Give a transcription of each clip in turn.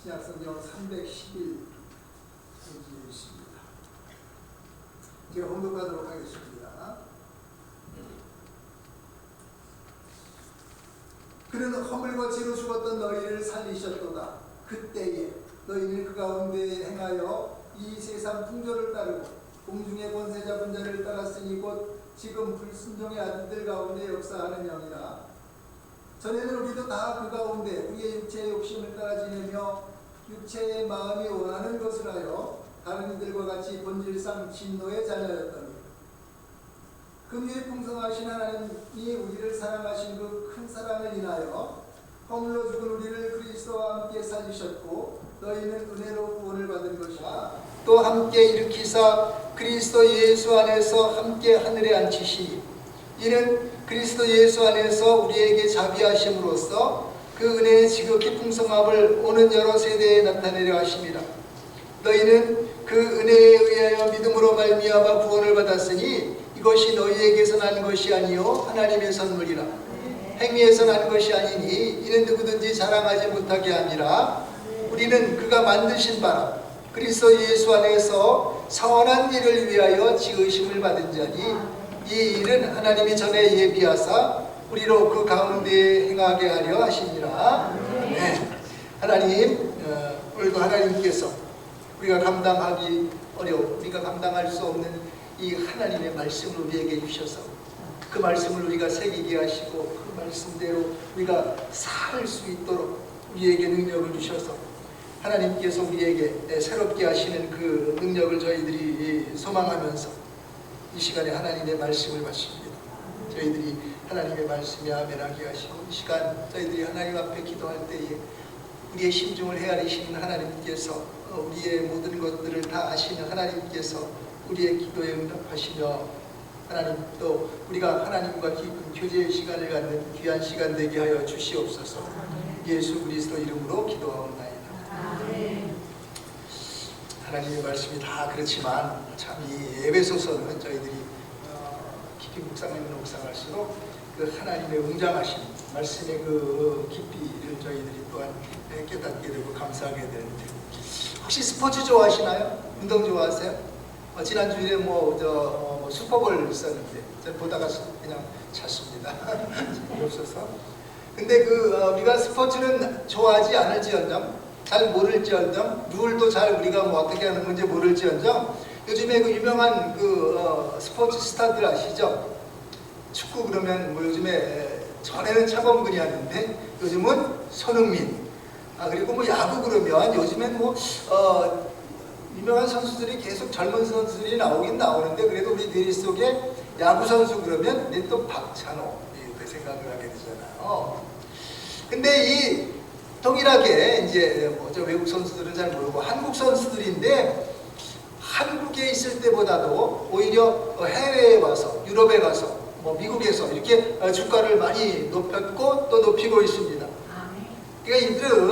신약성경 311페이지에 있습니다. 제가 혼독하도록 하겠습니다. 그는 허물과 죄로 죽었던 너희를 살리셨도다. 그때에 너희는 그 가운데 행하여 이 세상 풍조를 따르고 공중의 권세 잡은 자를 따랐으니 곧 지금 불순종의 아들들 가운데 역사하는 영이라. 전에는 우리도 다 그 가운데 우리의 육체의 욕심을 따라 지내며 육체의 마음이 원하는 것을 하여 다른 이들과 같이 본질상 진노의 자녀였더니 금유에 풍성하신 하나님이 우리를 사랑하신 그 큰 사랑을 인하여 허물로 죽은 우리를 그리스도와 함께 살리셨고 너희는 은혜로 구원을 받은 것이라. 또 함께 일으키사 그리스도 예수 안에서 함께 하늘에 앉히시니 이는 그리스도 예수 안에서 우리에게 자비하심으로써 그 은혜의 지극히 풍성함을 오는 여러 세대에 나타내려 하심이라. 너희는 그 은혜에 의하여 믿음으로 말미암아 구원을 받았으니 이것이 너희에게서 난 것이 아니요 하나님의 선물이라. 행위에서 난 것이 아니니 이는 누구든지 자랑하지 못하게 함이라. 우리는 그가 만드신 바라 그리스도 예수 안에서 선한 일을 위하여 지으심을 받은 자니 이 일은 하나님이 전에 예비하사 우리로 그 가운데 행하게 하려 하시니라. 네. 하나님, 오늘도 하나님께서 우리가 감당하기 어려워 우리가 감당할 수 없는 이 하나님의 말씀을 우리에게 주셔서 그 말씀을 우리가 새기게 하시고 그 말씀대로 우리가 살 수 있도록 우리에게 능력을 주셔서 하나님께서 우리에게 새롭게 하시는 그 능력을 저희들이 소망하면서 이 시간에 하나님의 말씀을 받습니다. 저희들이 하나님의 말씀에 아멘하게 하시고 이 시간 저희들이 하나님 앞에 기도할 때에 우리의 심중을 헤아리시는 하나님께서 우리의 모든 것들을 다 아시는 하나님께서 우리의 기도에 응답하시며 하나님 또 우리가 하나님과 깊은 교제의 시간을 갖는 귀한 시간 되게 하여 주시옵소서. 예수 그리스도 이름으로 기도하옵나이다. 하나님의 말씀이 다 그렇지만 참 이 에베소서는 저희들이 깊이 묵상할수록 그 하나님의 웅장하신 말씀의 그 깊이를 저희들이 또한 깨닫게 되고 감사하게 되는데 혹시 스포츠 좋아하시나요? 운동 좋아하세요? 지난주에 슈퍼볼 있었는데 저는 보다가 그냥 잤습니다. 재미없어서. 근데 우리가 스포츠는 좋아하지 않을지언정 잘 모를지언정 룰도 잘 우리가 어떻게 하는 건지 모를지언정 요즘에 그 유명한 스포츠 스타들 아시죠? 축구 그러면 요즘에 전에는 차범근이었는데 요즘은 손흥민. 그리고 야구 그러면 요즘엔 유명한 선수들이 계속 젊은 선수들이 나오긴 나오는데 그래도 우리 뇌리 속에 야구 선수 그러면 또 박찬호 이렇게 생각을 하게 되잖아요. 근데 이 동일하게 이제 저 외국 선수들은 잘 모르고 한국 선수들인데 한국에 있을 때보다도 오히려 해외에 와서 유럽에 가서 미국에서 이렇게 주가를 많이 높였고 또 높이고 있습니다. 그러니까 이들은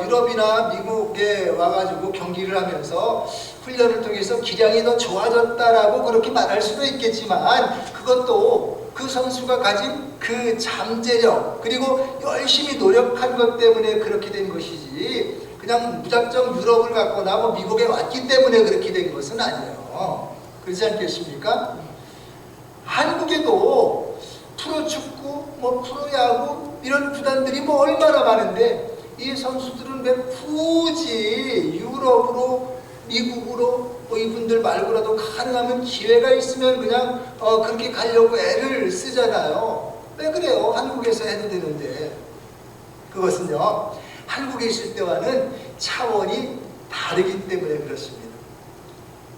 유럽이나 미국에 와가지고 경기를 하면서 훈련을 통해서 기량이 더 좋아졌다라고 그렇게 말할 수도 있겠지만 그것도 그 선수가 가진 그 잠재력 그리고 열심히 노력한 것 때문에 그렇게 된 것이지 그냥 무작정 유럽을 갔거나 미국에 왔기 때문에 그렇게 된 것은 아니에요. 그렇지 않겠습니까? 한국에도 프로축구, 프로야구 이런 구단들이 얼마나 많은데 이 선수들은 왜 굳이 유럽으로 미국으로 이분들 말고라도 가능하면 기회가 있으면 그냥 그렇게 가려고 애를 쓰잖아요. 왜 그래요? 한국에서 해도 되는데. 그것은요 한국에 있을 때와는 차원이 다르기 때문에 그렇습니다.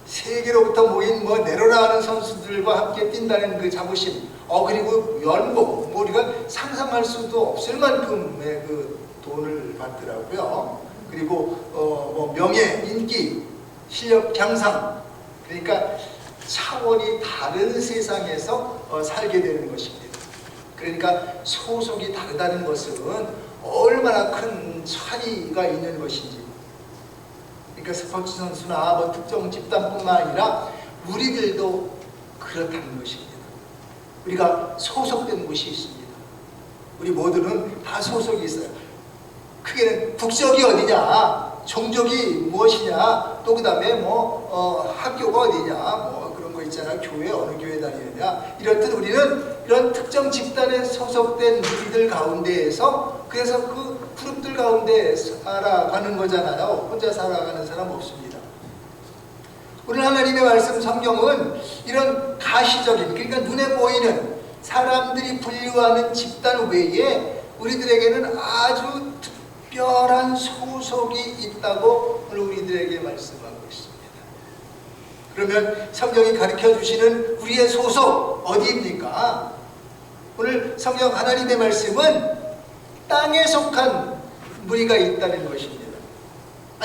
세계로부터 모인 내로라 하는 선수들과 함께 뛴다는 그 자부심 그리고 연봉 우리가 상상할 수도 없을 만큼의 그 돈을 받더라고요. 그리고 명예, 인기, 실력 향상 그러니까 차원이 다른 세상에서 살게 되는 것입니다. 그러니까 소속이 다르다는 것은 얼마나 큰 차이가 있는 것인지 그러니까 스포츠 선수나 특정 집단뿐만 아니라 우리들도 그렇다는 것입니다. 우리가 소속된 곳이 있습니다. 우리 모두는 다 소속이 있어요. 크게는 국적이 어디냐, 종족이 무엇이냐, 또 그 다음에 학교가 어디냐, 그런 거 있잖아. 교회 어느 교회 다니느냐. 이렇듯 우리는 이런 특정 집단에 소속된 우리들 가운데에서, 그래서 그 그룹들 가운데 살아가는 거잖아요. 혼자 살아가는 사람 없습니다. 오늘 하나님의 말씀 성경은 이런 가시적인, 그러니까 눈에 보이는 사람들이 분류하는 집단 외에 우리들에게는 아주 특별한 소속이 있다고 오늘 우리들에게 말씀하고 있습니다. 그러면 성경이 가르쳐 주시는 우리의 소속 어디입니까? 오늘 성경 하나님의 말씀은 땅에 속한 무리가 있다는 것입니다.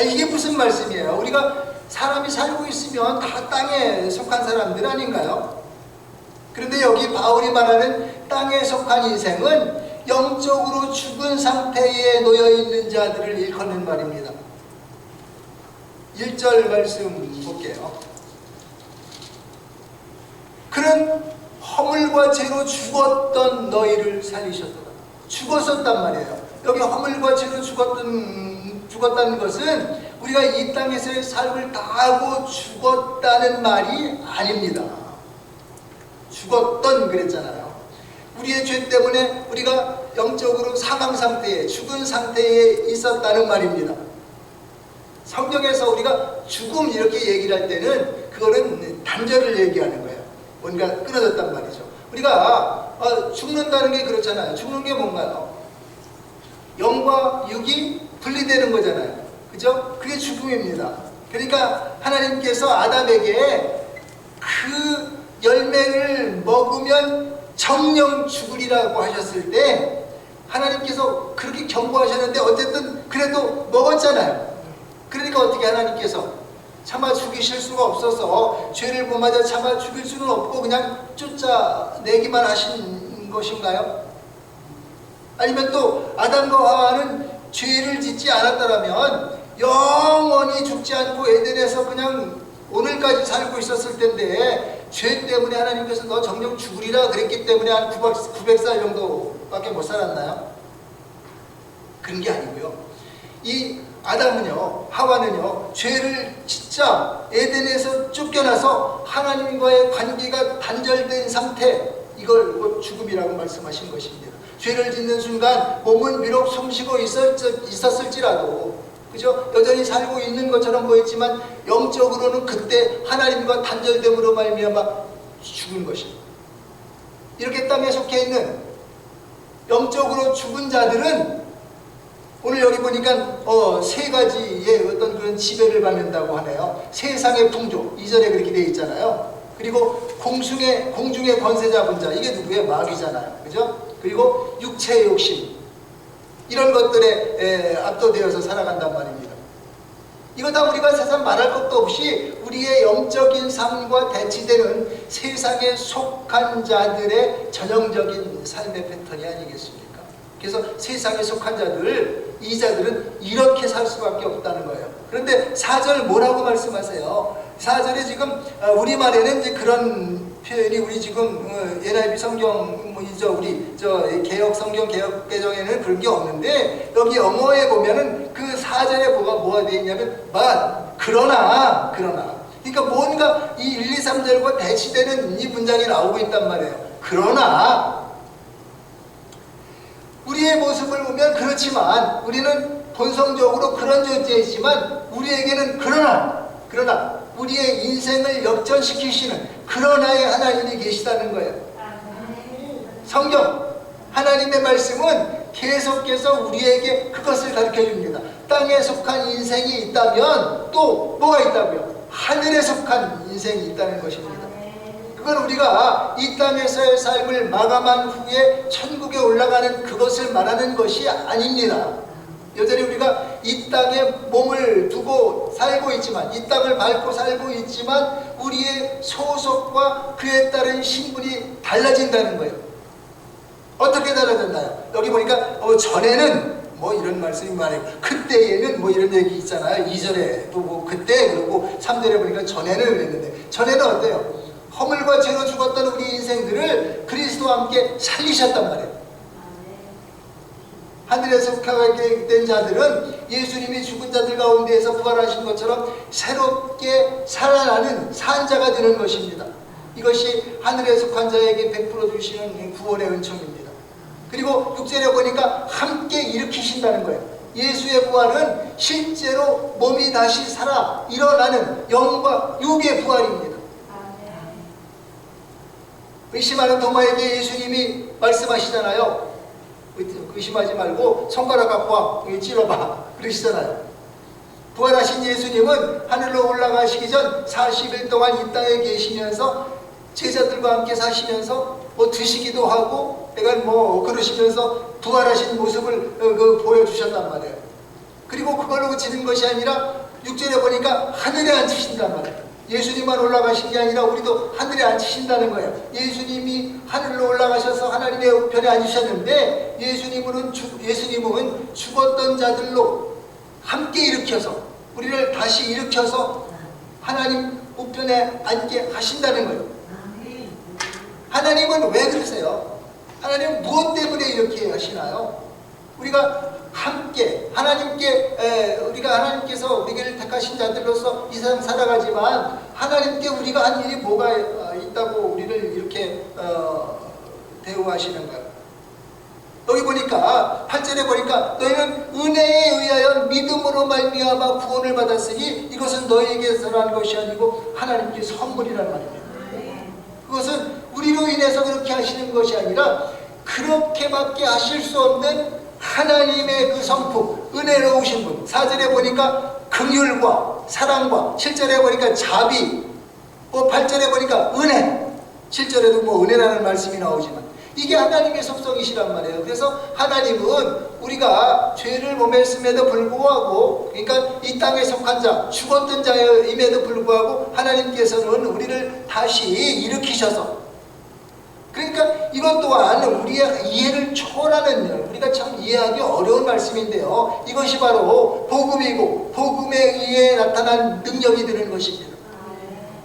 이게 무슨 말씀이에요? 우리가 사람이 살고 있으면 다 땅에 속한 사람들 아닌가요? 그런데 여기 바울이 말하는 땅에 속한 인생은 영적으로 죽은 상태에 놓여있는 자들을 일컫는 말입니다. 1절 말씀 볼게요. 그는 허물과 죄로 죽었던 너희를 살리셨도다. 죽었었단 말이에요. 여기 허물과 죄로 죽었다는 것은 우리가 이 땅에서의 삶을 다하고 죽었다는 말이 아닙니다. 죽었던 그랬잖아요. 우리의 죄 때문에 우리가 영적으로 사망 상태에, 죽은 상태에 있었다는 말입니다. 성경에서 우리가 죽음 이렇게 얘기를 할 때는 그거는 단절을 얘기하는 거예요. 뭔가 끊어졌단 말이죠. 우리가 죽는다는 게 그렇잖아요. 죽는 게 뭔가요? 영과 육이 분리되는 거잖아요. 그죠? 그게 죽음입니다. 그러니까 하나님께서 아담에게 그 열매를 먹으면 정령 죽으리라고 하셨을 때 하나님께서 그렇게 경고하셨는데 어쨌든 그래도 먹었잖아요. 그러니까 어떻게 하나님께서 참아 죽이실 수가 없어서 죄를 범하자 참아 죽일 수는 없고 그냥 쫓아내기만 하신 것인가요? 아니면 또 아담과 하와는 죄를 짓지 않았다면 영원히 죽지 않고 에덴에서 그냥 오늘까지 살고 있었을 텐데 죄 때문에 하나님께서 너 정령 죽으리라 그랬기 때문에 한 900살 정도밖에 못 살았나요? 그런 게 아니고요. 이 아담은요, 하와는요, 죄를 진짜 에덴에서 쫓겨나서 하나님과의 관계가 단절된 상태, 이걸 죽음이라고 말씀하신 것입니다. 죄를 짓는 순간 몸은 비록 숨쉬고 있었을지라도, 그죠? 여전히 살고 있는 것처럼 보였지만 영적으로는 그때 하나님과 단절됨으로 말미암아 죽은 것입니다. 이렇게 땅에 속해 있는 영적으로 죽은 자들은 오늘 여기 보니까 세 가지의 어떤 그런 지배를 받는다고 하네요. 세상의 풍조, 이전에 그렇게 되어 있잖아요. 그리고 공중의 권세 잡은 자, 이게 누구의? 마귀잖아요. 그죠? 그리고 육체의 욕심, 이런 것들에 압도되어서 살아간단 말입니다. 이거 다 우리가 세상 말할 것도 없이 우리의 영적인 삶과 대치되는 세상에 속한 자들의 전형적인 삶의 패턴이 아니겠습니까? 그래서 세상에 속한 자들, 이 자들은 이렇게 살 수밖에 없다는 거예요. 그런데 4절 뭐라고 말씀하세요? 4절에 지금 우리말에는 이제 그런 표현이 우리 지금 NIV 성경, 우리 개혁 성경 개혁 개정에는 그런 게 없는데 여기 영어에 보면은 그 4절에 뭐가 되어 있냐면 그러나 그러니까 뭔가 이 1, 2, 3절과 대치되는 이 문장이 나오고 있단 말이에요. 그러나 우리의 모습을 보면 그렇지만 우리는 본성적으로 그런 존재이지만 우리에게는 그러나 우리의 인생을 역전시키시는 그러나의 하나님이 계시다는 거예요. 성경 하나님의 말씀은 계속해서 우리에게 그것을 가르쳐 줍니다. 땅에 속한 인생이 있다면 또 뭐가 있다고요? 하늘에 속한 인생이 있다는 것입니다. 그건 우리가 이 땅에서의 삶을 마감한 후에 천국에 올라가는 그것을 말하는 것이 아닙니다. 여전히 우리가 이 땅에 몸을 두고 살고 있지만, 이 땅을 밟고 살고 있지만 우리의 소속과 그에 따른 신분이 달라진다는 거예요. 어떻게 달라졌나요? 여기 보니까 전에는 이런 말씀이 많아요. 그때에는 이런 얘기 있잖아요. 2절에도 그때, 그러고 3절에 보니까 전에는 그랬는데, 전에는 어때요? 허물과 죄로 죽었던 우리 인생들을 그리스도와 함께 살리셨단 말이에요. 하늘에 속하게 된 자들은 예수님이 죽은 자들 가운데에서 부활하신 것처럼 새롭게 살아나는 산자가 되는 것입니다. 이것이 하늘에 속한 자에게 베풀어 주시는 구원의 은총입니다. 그리고 6절에 보니까 함께 일으키신다는 거예요. 예수의 부활은 실제로 몸이 다시 살아 일어나는 영과 육의 부활입니다. 의심하는 도마에게 예수님이 말씀하시잖아요. 의심하지 말고 손가락 갖고 와, 찔러봐, 그러시잖아요. 부활하신 예수님은 하늘로 올라가시기 전 40일 동안 이 땅에 계시면서 제자들과 함께 사시면서 뭐 드시기도 하고 약간 뭐 그러시면서 부활하신 모습을 보여주셨단 말이에요. 그리고 그걸로 그치는 것이 아니라 6절에 보니까 하늘에 앉으신단 말이에요. 예수님만 올라가신 게 아니라 우리도 하늘에 앉으신다는 거예요. 예수님이 하늘로 올라가셔서 하나님의 우편에 앉으셨는데 예수님은 죽었던 자들로 함께 일으켜서 우리를 다시 일으켜서 하나님 우편에 앉게 하신다는 거예요. 하나님은 왜 그러세요? 하나님은 무엇 때문에 이렇게 하시나요? 우리가 함께 우리가 하나님께서 우리를 택하신 자들로서 이 세상 살아가지만 하나님께 우리가 한 일이 뭐가 있다고 우리를 이렇게 대우하시는가? 여기 보니까 8절에 보니까 너희는 은혜에 의하여 믿음으로 말미암아 구원을 받았으니 이것은 너희에게서 난 것이 아니고 하나님께 선물이란 말입니다. 그것은 우리로 인해서 그렇게 하시는 것이 아니라 그렇게밖에 하실 수 없는 하나님의 그 성품, 은혜로우신 분. 4절에 보니까 긍휼과 사랑과, 7절에 보니까 자비, 8절에 보니까 은혜, 7절에도 뭐 은혜라는 말씀이 나오지만 이게 하나님의 속성이시란 말이에요. 그래서 하나님은 우리가 죄를 범했음에도 불구하고, 그러니까 이 땅에 속한 자, 죽었던 자임에도 불구하고 하나님께서는 우리를 다시 일으키셔서, 그러니까 이것 또한 우리의 이해를 초월하는, 우리가 참 이해하기 어려운 말씀인데요, 이것이 바로 복음이고 복음에 의해 나타난 능력이 되는 것입니다.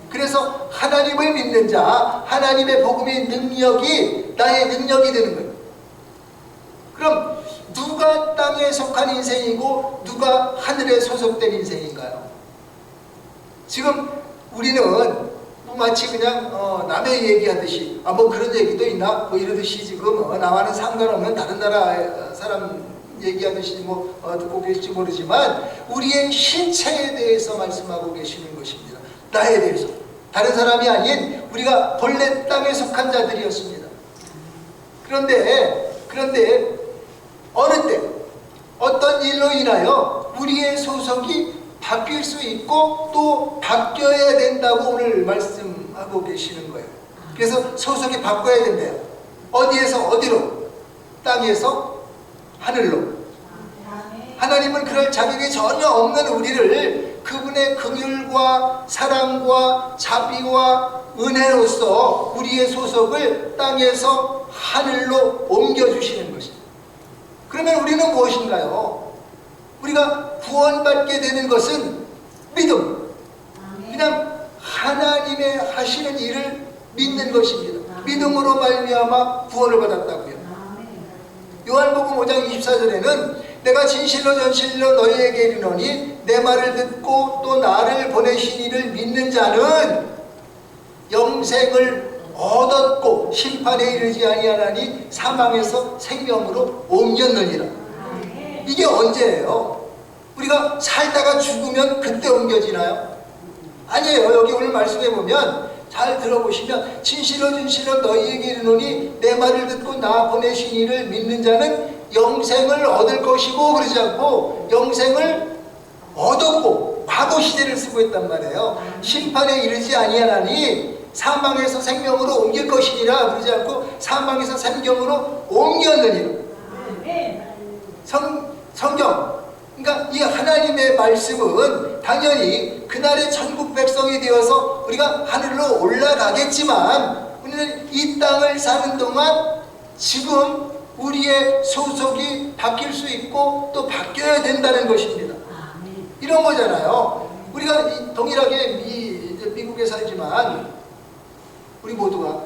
그래서 하나님을 믿는 자, 하나님의 복음의 능력이 나의 능력이 되는 거예요. 그럼 누가 땅에 속한 인생이고 누가 하늘에 소속된 인생인가요? 지금 우리는 마치 그냥 남의 얘기하듯이 뭐 그런 얘기도 있나? 뭐 이러듯이 지금 나와는 상관없는 다른 나라 사람 얘기하듯이 뭐 듣고 계실지 모르지만 우리의 신체에 대해서 말씀하고 계시는 것입니다. 나에 대해서. 다른 사람이 아닌 우리가 본래 땅에 속한 자들이었습니다. 그런데 어느 때 어떤 일로 인하여 우리의 소속이 바뀔 수 있고 또 바뀌어야 된다고 오늘 말씀하고 계시는 거예요. 그래서 소속이 바꿔야 된대요. 어디에서 어디로? 땅에서 하늘로. 하나님은 그럴 자격이 전혀 없는 우리를 그분의 긍휼과 사랑과 자비와 은혜로서 우리의 소속을 땅에서 하늘로 옮겨주시는 것입니다. 그러면 우리는 무엇인가요? 우리가 구원받게 되는 것은 믿음. 그냥 하나님의 하시는 일을 믿는 것입니다. 믿음으로 말미암아 구원을 받았다고요. 요한복음 5장 24절에는 내가 진실로 전실로 너희에게 이르노니 내 말을 듣고 또 나를 보내신 이를 믿는 자는 영생을 얻었고 심판에 이르지 아니하나니 사망에서 생명으로 옮겼느니라. 이게 언제예요? 우리가 살다가 죽으면 그때 옮겨지나요? 아니에요. 여기 오늘 말씀해 보면 잘 들어보시면 진실로 진실로 너희에게 이르노니 내 말을 듣고 나 보내신 이를 믿는 자는 영생을 얻을 것이고, 그러지 않고 영생을 얻었고 과거 시제를 쓰고 있단 말이에요. 심판에 이르지 아니하나니 사망에서 생명으로 옮길 것이니라, 그러지 않고 사망에서 생명으로 옮겼느니라. 성경, 그러니까 이 하나님의 말씀은 당연히 그날의 천국 백성이 되어서 우리가 하늘로 올라가겠지만 우리는 이 땅을 사는 동안 지금 우리의 소속이 바뀔 수 있고 또 바뀌어야 된다는 것입니다. 이런 거잖아요. 우리가 동일하게 미국에 살지만 우리 모두가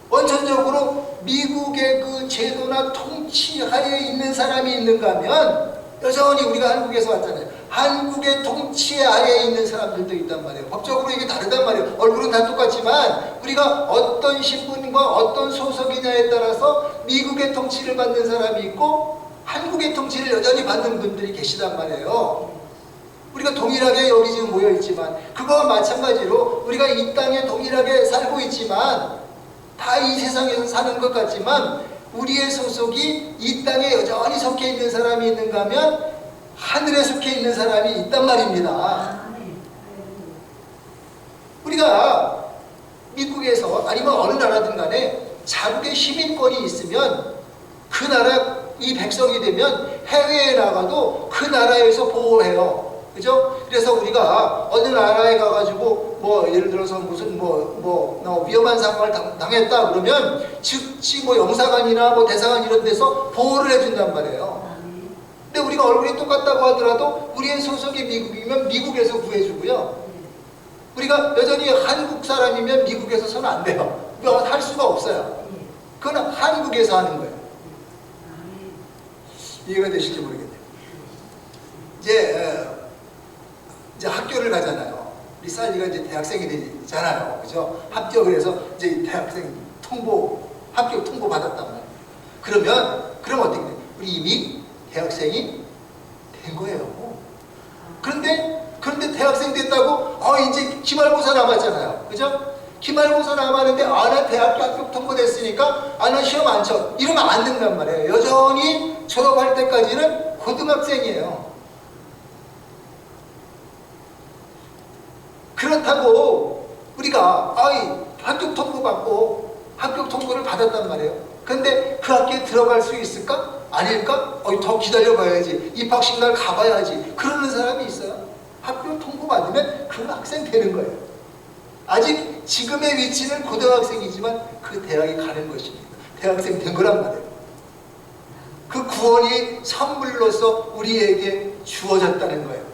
원천적으로 미국의 그 제도나 통치하에 있는 사람이 있는가 하면 여전히 우리가 한국에서 왔잖아요. 한국의 통치하에 있는 사람들도 있단 말이에요. 법적으로 이게 다르단 말이에요. 얼굴은 다 똑같지만 우리가 어떤 신분과 어떤 소속이냐에 따라서 미국의 통치를 받는 사람이 있고 한국의 통치를 여전히 받는 분들이 계시단 말이에요. 우리가 동일하게 여기 지금 모여 있지만 그거와 마찬가지로 우리가 이 땅에 동일하게 살고 있지만 다 이 세상에서 사는 것 같지만 우리의 소속이 이 땅에 여전히 속해 있는 사람이 있는가 하면 하늘에 속해 있는 사람이 있단 말입니다. 우리가 미국에서 아니면 어느 나라든 간에 자국의 시민권이 있으면 그 나라 이 백성이 되면 해외에 나가도 그 나라에서 보호해요. 그죠? 그래서 우리가 어느 나라에 가가지고 뭐 예를 들어서 무슨 위험한 상황을 당했다 그러면 즉시 뭐 영사관이나 뭐 대사관 이런 데서 보호를 해준단 말이에요. 근데 우리가 얼굴이 똑같다고 하더라도 우리의 소속이 미국이면 미국에서 구해주고요. 우리가 여전히 한국 사람이면 미국에서 서는 안 돼요. 할 수가 없어요. 그건 한국에서 하는 거예요. 이해가 되실지 모르겠네요. 이제 학교를 가잖아요. 우리 쌀이가 이제 대학생이 되잖아요. 그죠? 합격을 해서 이제 대학생 합격 통보 받았단 말이에요. 그럼 어떻게 돼요? 우리 이미 대학생이 된 거예요. 그런데 대학생 됐다고 이제 기말고사 남았잖아요. 그죠? 기말고사 남았는데 나 대학교 합격 통보됐으니까 나 시험 안 쳐. 이러면 안 된단 말이에요. 여전히 졸업할 때까지는 고등학생이에요. 그렇다고 우리가 합격 통보 받고 합격 통보를 받았단 말이에요. 근데 그 학교에 들어갈 수 있을까? 아닐까? 더 기다려봐야지. 입학식 날 가봐야지. 그러는 사람이 있어요. 합격 통보 받으면 그 학생 되는 거예요. 아직 지금의 위치는 고등학생이지만 그 대학에 가는 것입니다. 대학생 된 거란 말이에요. 그 구원이 선물로서 우리에게 주어졌다는 거예요.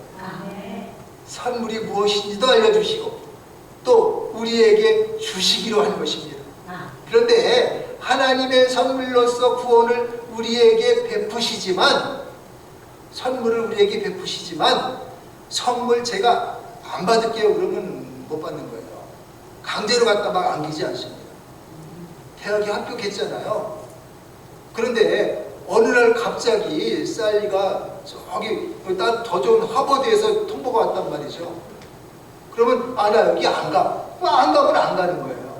선물이 무엇인지도 알려주시고 또 우리에게 주시기로 한 것입니다. 그런데 하나님의 선물로서 구원을 우리에게 베푸시지만 선물 제가 안 받을게요 그러면 못 받는 거예요. 강제로 갖다 막 안기지 않습니다. 대학에 합격했잖아요. 그런데 어느 날 갑자기 쌀이가 저기 더 좋은 하버드에서 통보가 왔단 말이죠. 그러면 나 여기 안 가. 안 가면 안 가는 거예요.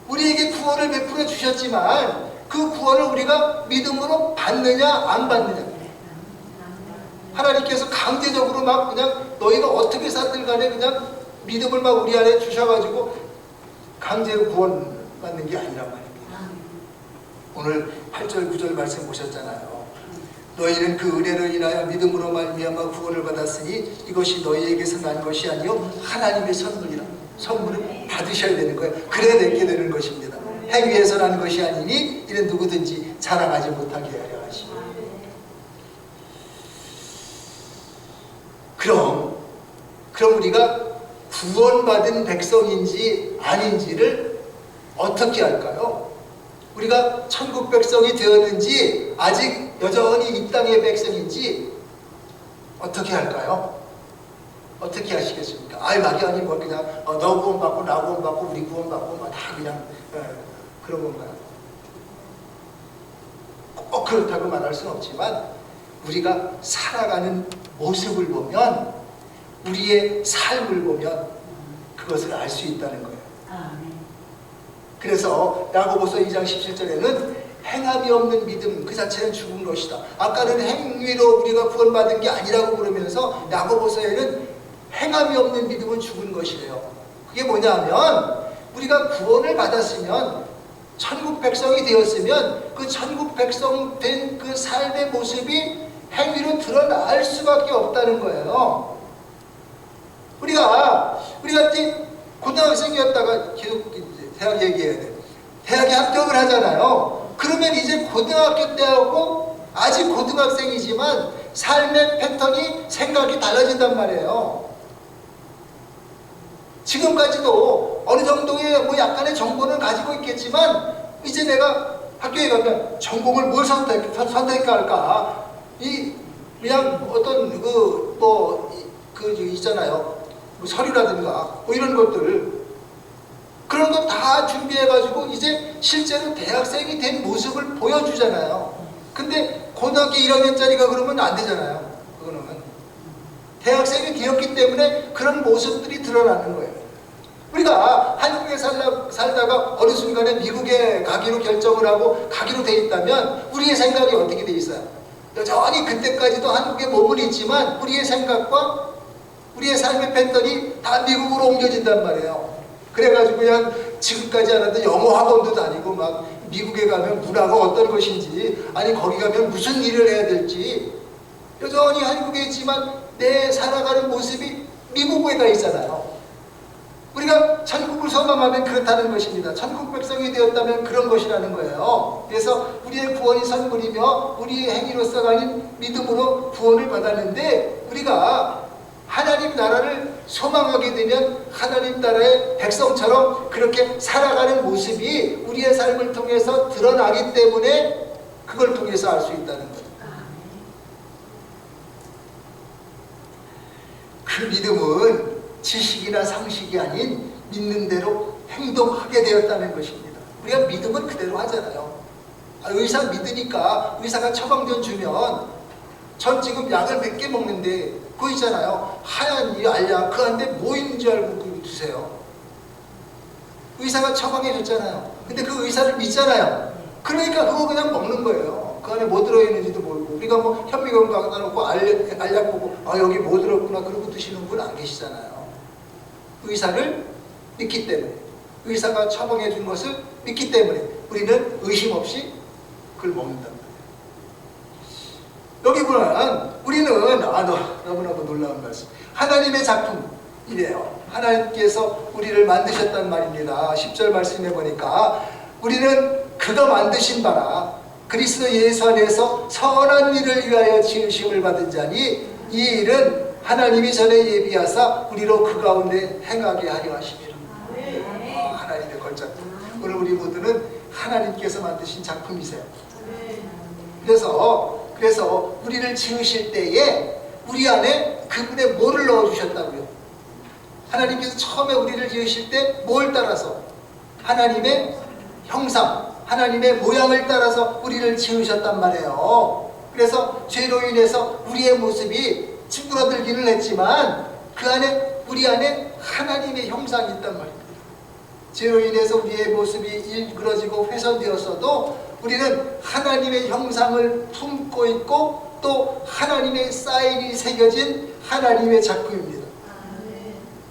우리에게 구원을 베풀어 주셨지만 그 구원을 우리가 믿음으로 받느냐 안 받느냐. 하나님께서 강제적으로 막 그냥 너희가 어떻게 살든 간에 그냥 믿음을 막 우리 안에 주셔가지고 강제로 구원 받는 게 아니란 말입니다. 오늘 8절 9절 말씀 보셨잖아요. 너희는 그 은혜로 인하여 믿음으로 말미암아 구원을 받았으니 이것이 너희에게서 난 것이 아니요 하나님의 선물이라. 선물을 받으셔야 되는 거예요. 그래야 내게 되는 것입니다. 행위에서 나는 것이 아니니 이는 누구든지 자랑하지 못하게 하려 하시니. 그럼 우리가 구원받은 백성인지 아닌지를 어떻게 할까요? 우리가 천국 백성이 되었는지 아직 여전히 이 땅의 백성인지 어떻게 할까요? 어떻게 하시겠습니까? 막연히 뭐 그냥 너 구원받고 나 구원받고 우리 구원받고 다 그냥 그런 건가요? 꼭 그렇다고 말할 수는 없지만 우리가 살아가는 모습을 보면 우리의 삶을 보면 그것을 알 수 있다는 거예요. 그래서 야고보서 2장 17절에는 행함이 없는 믿음 그 자체는 죽은 것이다. 아까는 행위로 우리가 구원받은 게 아니라고 그러면서 야고보서에는 행함이 없는 믿음은 죽은 것이래요. 그게 뭐냐면 우리가 구원을 받았으면 천국 백성이 되었으면 그 천국 백성 된 그 삶의 모습이 행위로 드러날 수밖에 없다는 거예요. 우리가 이제 고등학생이었다가 계속 대학 얘기해야 돼. 대학에 합격을 하잖아요. 그러면 이제 고등학교 때하고 아직 고등학생이지만 삶의 패턴이 생각이 달라진단 말이에요. 지금까지도 어느 정도의 뭐 약간의 정보는 가지고 있겠지만 이제 내가 학교에 가면 전공을 뭘 선택할까? 그냥 어떤 있잖아요. 뭐 서류라든가 뭐 이런 것들 그런 거 다 준비해가지고 이제 실제로 대학생이 된 모습을 보여주잖아요. 근데 고등학교 1학년짜리가 그러면 안 되잖아요. 그거는 대학생이 되었기 때문에 그런 모습들이 드러나는 거예요. 우리가 한국에 살다가 어느 순간에 미국에 가기로 결정을 하고 가기로 돼 있다면 우리의 생각이 어떻게 돼 있어요? 여전히 그때까지도 한국에 머물러 있지만 우리의 생각과 우리의 삶의 패턴이 다 미국으로 옮겨진단 말이에요. 그래가지고 그냥 지금까지 알았던 영어 학원도 다니고 막 미국에 가면 문화가 어떤 것인지 아니 거기 가면 무슨 일을 해야 될지 여전히 한국에 있지만 내 살아가는 모습이 미국에 가 있잖아요. 우리가 천국을 소망하면 그렇다는 것입니다. 천국 백성이 되었다면 그런 것이라는 거예요. 그래서 우리의 구원이 선물이며 우리의 행위로서가 아닌 믿음으로 구원을 받았는데 우리가 하나님 나라를 소망하게 되면 하나님 나라의 백성처럼 그렇게 살아가는 모습이 우리의 삶을 통해서 드러나기 때문에 그걸 통해서 알 수 있다는 거예요. 그 믿음은 지식이나 상식이 아닌 믿는 대로 행동하게 되었다는 것입니다. 우리가 믿음은 그대로 하잖아요. 의사 믿으니까 의사가 처방전 주면 전 지금 약을 몇 개 먹는데 그거 있잖아요. 하얀 이 알약 그 안에 뭐 있는지 알고 그거 드세요. 의사가 처방해 줬잖아요. 근데 그 의사를 믿잖아요. 그러니까 그거 그냥 먹는 거예요. 그 안에 뭐 들어있는지도 모르고 우리가 뭐 현미경 갖다 놓고 알약 보고 여기 뭐 들었구나 그러고 드시는 분 안 계시잖아요. 의사를 믿기 때문에 의사가 처방해 준 것을 믿기 때문에 우리는 의심 없이 그걸 먹는다. 여기 보면 우리는 너무너무 놀라운 말씀. 하나님의 작품이래요. 하나님께서 우리를 만드셨단 말입니다. 10절 말씀해 보니까 우리는 그가 만드신 바라 그리스도 예수 안에서 선한 일을 위하여 지으심을 받은 자니 이 일은 하나님이 전에 예비하사 우리로 그 가운데 행하게 하려 하심이라. 하나님의 걸작품. 오늘 우리 모두는 하나님께서 만드신 작품이세요. 그래서 우리를 지으실 때에 우리 안에 그분의 뭐를 넣어주셨다고요? 하나님께서 처음에 우리를 지으실 때 뭘 따라서? 하나님의 형상, 하나님의 모양을 따라서 우리를 지으셨단 말이에요. 그래서 죄로 인해서 우리의 모습이 찌그러들기는 했지만 그 안에 우리 안에 하나님의 형상이 있단 말입니다. 죄로 인해서 우리의 모습이 일그러지고 훼손되었어도 우리는 하나님의 형상을 품고 있고 또 하나님의 사인이 새겨진 하나님의 작품입니다.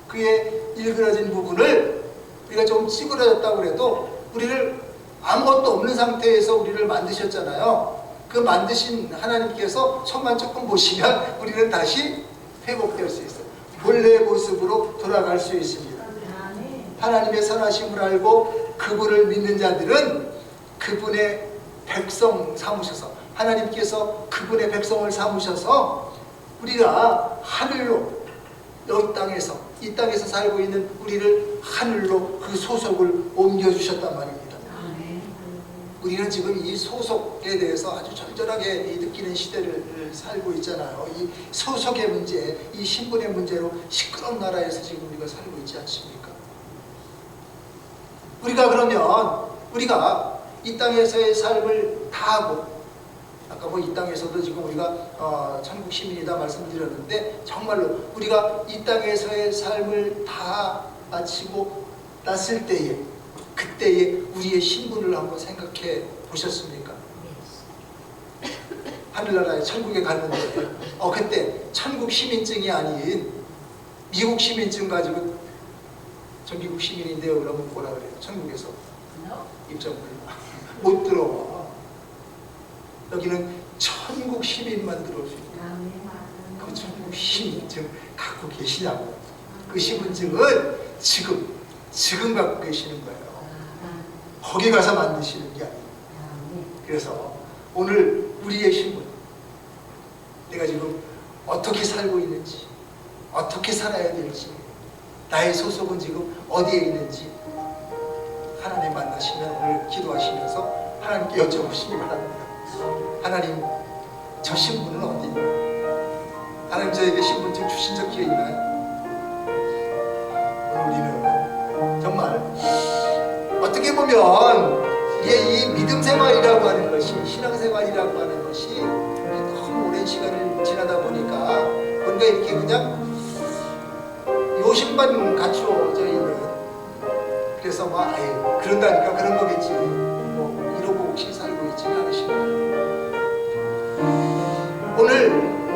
그의 일그러진 부분을 우리가 좀 찌그러졌다고 해도 우리를 아무것도 없는 상태에서 우리를 만드셨잖아요. 그 만드신 하나님께서 손만 조금 보시면 우리는 다시 회복될 수 있어요. 본래의 모습으로 돌아갈 수 있습니다. 하나님의 선하심을 알고 그분을 믿는 자들은 그분의 백성 삼으셔서 하나님께서 그분의 백성을 삼으셔서 우리가 하늘로 이 땅에서 살고 있는 우리를 하늘로 그 소속을 옮겨주셨단 말입니다. 우리는 지금 이 소속에 대해서 아주 절절하게 느끼는 시대를 살고 있잖아요. 이 소속의 문제, 이 신분의 문제로 시끄러운 나라에서 지금 우리가 살고 있지 않습니까? 우리가 이 땅에서의 삶을 다하고 아까 이 땅에서도 지금 우리가 천국 시민이다 말씀드렸는데 정말로 우리가 이 땅에서의 삶을 다 마치고 났을 때에 그때에 우리의 신분을 한번 생각해 보셨습니까? 하늘나라에 천국에 갔는데 그때 천국 시민증이 아닌 미국 시민증 가지고 저 미국 시민인데요 그러면 뭐라 그래요? 천국에서 입장을 못 들어와. 여기는 천국 시민만 들어올 수 있다. 그 천국 시민증 갖고 계시냐고. 그 신분증은 지금 갖고 계시는 거예요. 거기 가서 만드시는 게 아니에요. 그래서 오늘 우리의 신분, 내가 지금 어떻게 살고 있는지, 어떻게 살아야 될지, 나의 소속은 지금 어디에 있는지 하나님 만나시면 오늘 기도하시면서 하나님께 여쭤보시기 바랍니다. 하나님, 저 신분은 어디 있나요? 하나님, 저에게 신분증 주신 적 기회 있나요? 오늘 우리는 정말 어떻게 보면 우리의 이 믿음 생활이라고 하는 것이, 신앙생활이라고 하는 것이 너무 오랜 시간을 지나다 보니까 뭔가 이렇게 그냥 요심만 갖춰져 있는, 그래서 막 아유 그런다니까 그런 거겠지, 뭐 이러고 혹시 살고 있지는 않으신가요? 오늘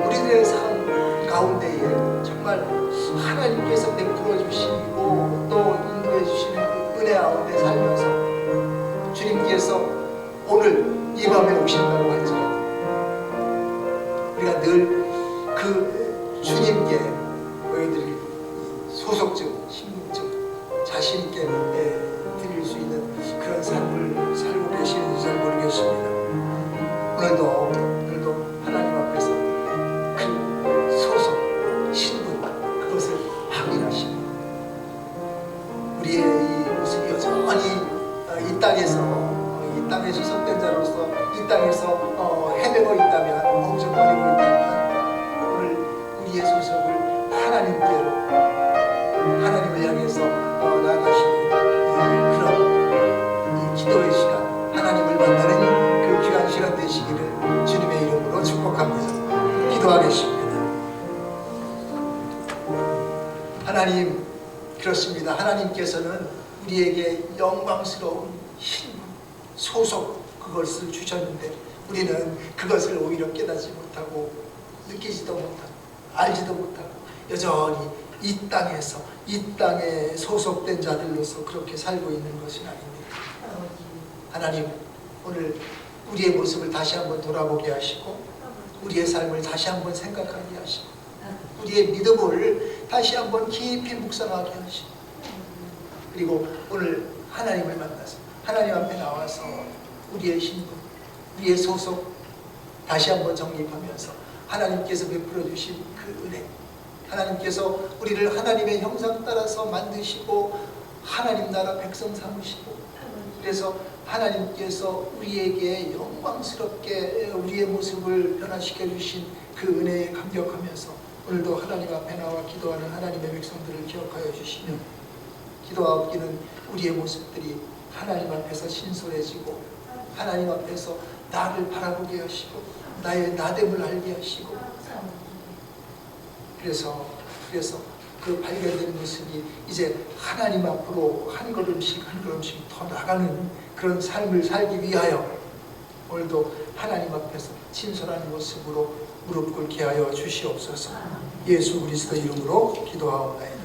우리들의 삶 가운데에 정말 하나님께서 베풀어 주시고 또 인도해 주시는 그 은혜 가운데 살면서 주님께서 오늘 이 밤에 오신다고 할지라도 우리가 늘 그 주님께 너희들이 소속증, 신분증 자신 있게 드릴 수 있는 그런 삶을 살고 계시는지 잘 모르겠습니다. 오늘도 하나님 앞에서 그 소속, 신분, 그것을 확인하시고 우리의 이 모습이 여전히 이 땅에 소속된 자로서 이 땅에서 헤매고 있다면, 허우적거리고 있다면 오늘 우리의 소속을 하나님을 향해서 나아가시는 그런 이 기도의 시간, 하나님을 만나는 그 귀한 시간 되시기를 주님의 이름으로 축복합니다. 기도하겠습니다. 하나님, 그렇습니다. 하나님께서는 우리에게 영광스러운 신분, 소속, 그것을 주셨는데 우리는 그것을 오히려 깨닫지 못하고 느끼지도 못하고 알지도 못하고 여전히 이 땅에 소속된 자들로서 그렇게 살고 있는 것은 아닙니다. 하나님, 오늘 우리의 모습을 다시 한번 돌아보게 하시고 우리의 삶을 다시 한번 생각하게 하시고 우리의 믿음을 다시 한번 깊이 묵상하게 하시고, 그리고 오늘 하나님을 만나서 하나님 앞에 나와서 우리의 신분, 우리의 소속 다시 한번 정립하면서 하나님께서 베풀어 주신 그 은혜, 하나님께서 우리를 하나님의 형상 따라서 만드시고 하나님 나라 백성 삼으시고, 그래서 하나님께서 우리에게 영광스럽게 우리의 모습을 변화시켜 주신 그 은혜에 감격하면서 오늘도 하나님 앞에 나와 기도하는 하나님의 백성들을 기억하여 주시며, 기도하기는 우리의 모습들이 하나님 앞에서 신솔해지고 하나님 앞에서 나를 바라보게 하시고 나의 나됨을 알게 하시고, 그래서 그 발견된 모습이 이제 하나님 앞으로 한 걸음씩 더 나가는 그런 삶을 살기 위하여 오늘도 하나님 앞에서 친솔한 모습으로 무릎 꿇게 하여 주시옵소서. 예수 그리스도 이름으로 기도하옵나이다.